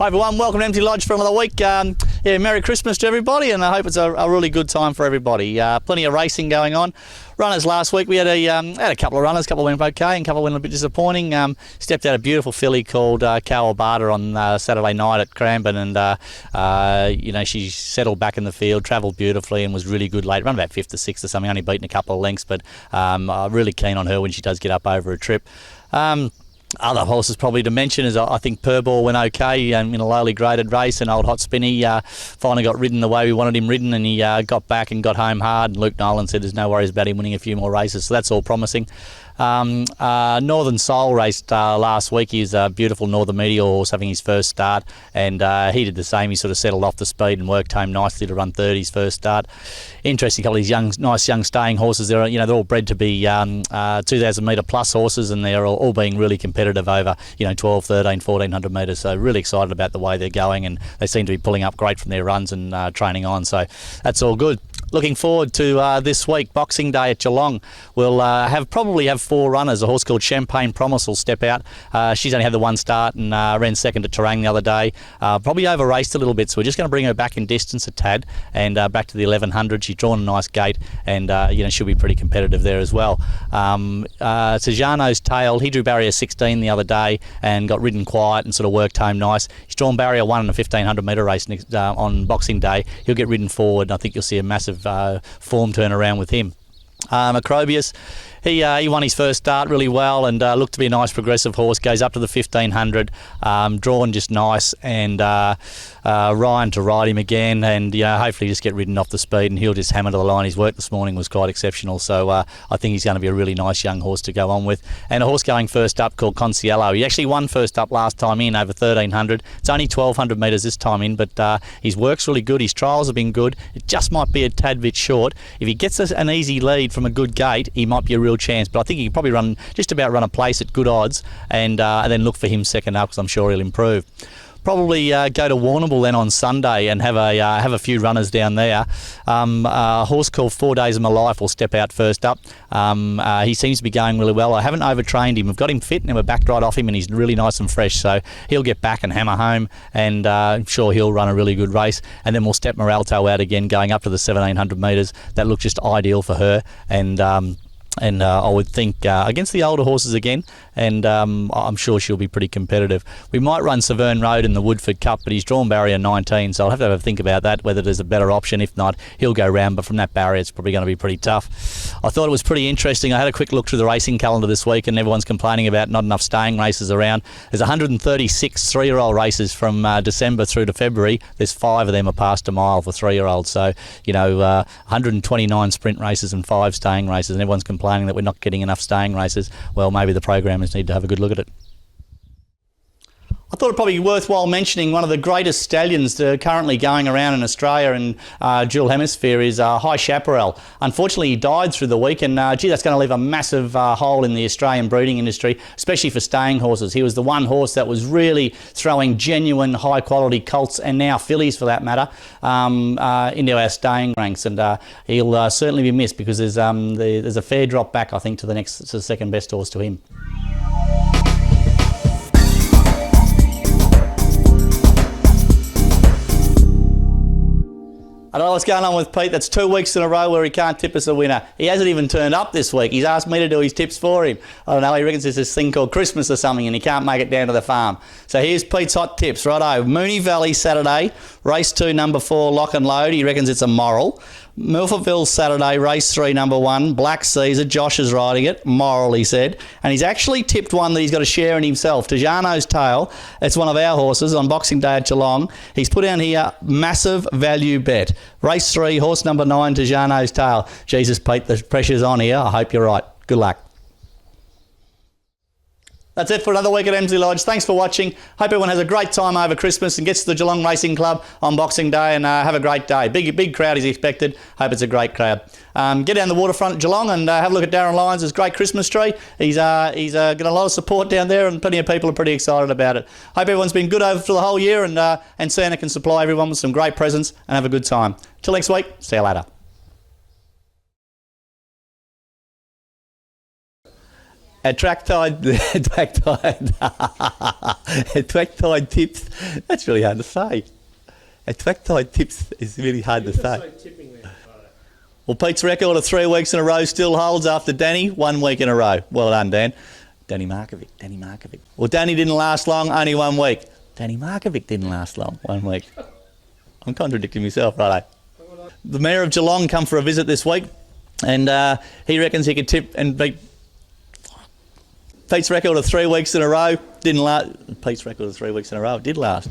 Hi everyone, welcome to Emsley Lodge for another week. Merry Christmas to everybody, and I hope it's a really good time for everybody. Plenty of racing going on. Runners last week, we had a couple of runners, a couple went okay and a couple went a bit disappointing. Stepped out a beautiful filly called Cowabata on Saturday night at Cranbourne, and she settled back in the field, travelled beautifully and was really good late, run about 5th or 6th or something, only beaten a couple of lengths, but really keen on her when she does get up over a trip. Other horses probably to mention is I think Purball went okay in a lowly graded race, and Old Hot Spinny finally got ridden the way we wanted him ridden, and he got back and got home hard, and Luke Nolan said there's no worries about him winning a few more races, so that's all promising. Northern Soul raced last week. He's a beautiful Northern Meteor horse having his first start, and he did the same. He sort of settled off the speed and worked home nicely to run third his first start. Interesting couple of these nice young staying horses. They're all bred to be 2,000 metre plus horses, and they're all being really competitive over 12, 13, 1400 metres. So really excited about the way they're going, and they seem to be pulling up great from their runs and training on. So that's all good. Looking forward to this week, Boxing Day at Geelong. We'll probably have 4 runners. A horse called Champagne Promise will step out. She's only had the one start and ran second at Terang the other day. Probably over raced a little bit, so we're just going to bring her back in distance a tad and back to the 1100. She's drawn a nice gate, and she'll be pretty competitive there as well. Tajano's Tail, he drew barrier 16 the other day and got ridden quiet and sort of worked home nice. He's drawn barrier 1 in a 1500 metre race on Boxing Day. He'll get ridden forward, and I think you'll see a massive form turnaround with him. Acrobius, he won his first start really well and looked to be a nice progressive horse. Goes up to the 1500, drawn just nice, and Ryan to ride him again, and hopefully just get ridden off the speed, and he'll just hammer to the line. His work this morning was quite exceptional, so I think he's going to be a really nice young horse to go on with. And a horse going first up called Conciello. He actually won first up last time in over 1300. It's only 1200 metres this time in, but his work's really good. His trials have been good. It just might be a tad bit short. If he gets an easy lead from a good gate, he might be a real chance, but I think he can probably run a place at good odds, and then look for him second up, because I'm sure he'll improve. Probably go to Warrnambool then on Sunday and have a few runners down there. A horse called 4 Days of My Life will step out first up. He seems to be going really well. I haven't overtrained him. We've got him fit and we're backed right off him, and he's really nice and fresh, so he'll get back and hammer home, and I'm sure he'll run a really good race. And then we'll step Moralto out again, going up to the 1700 metres. That looks just ideal for her, and I would think against the older horses again, and I'm sure she'll be pretty competitive. We might run Severn Road in the Woodford Cup, but he's drawn barrier 19, so I'll have to think about that, whether there's a better option. If not, he'll go round, but from that barrier it's probably going to be pretty tough. I thought it was pretty interesting. I had a quick look through the racing calendar this week, and everyone's complaining about not enough staying races around. There's 136 3-year-old races from December through to February. There's 5 of them are past a mile for 3-year-olds, so 129 sprint races and 5 staying races, and everyone's complaining that we're not getting enough staying races. Well, maybe the programmers need to have a good look at it. I thought it probably worthwhile mentioning one of the greatest stallions that are currently going around in Australia and dual hemisphere is High Chaparral. Unfortunately, he died through the week, and that's going to leave a massive hole in the Australian breeding industry, especially for staying horses. He was the one horse that was really throwing genuine high quality colts, and now fillies for that matter, into our staying ranks, and he'll certainly be missed, because there's a fair drop back, I think, to the second best horse to him. I don't know what's going on with Pete. That's 2 weeks in a row where he can't tip us a winner. He hasn't even turned up this week. He's asked me to do his tips for him. I don't know, he reckons there's this thing called Christmas or something, and he can't make it down to the farm. So here's Pete's hot tips. Righto, Moonee Valley Saturday, race 2, number 4, Lock and Load. He reckons it's a moral. Milfordville Saturday, race 3, number 1, Black Caesar. Josh is riding it, moral, he said. And he's actually tipped one that he's got a share in himself, Tajano's Tail. It's one of our horses on Boxing Day at Geelong. He's put down here, massive value bet. Race 3, horse number 9, Tajano's Tail. Jesus, Pete, the pressure's on here. I hope you're right. Good luck. That's it for another week at Emsley Lodge. Thanks for watching. Hope everyone has a great time over Christmas and gets to the Geelong Racing Club on Boxing Day, and have a great day. Big crowd is expected. Hope it's a great crowd. Get down the Waterfront at Geelong and have a look at Darren Lyons' great Christmas tree. He's got a lot of support down there, and plenty of people are pretty excited about it. Hope everyone's been good over for the whole year, and Santa can supply everyone with some great presents and have a good time. Till next week, see you later. Attractide tips. That's really hard to say. Attractide tips is really hard to say. Well, Pete's record of 3 weeks in a row still holds after Danny, 1 week in a row. Well done, Dan. Danny Markovic. Well, Danny didn't last long, only 1 week. Danny Markovic didn't last long, 1 week. I'm contradicting myself, righto. The Mayor of Geelong come for a visit this week, and he reckons he could tip and beat Pete's record of 3 weeks in a row. Didn't last. Pete's record of 3 weeks in a row, it did last.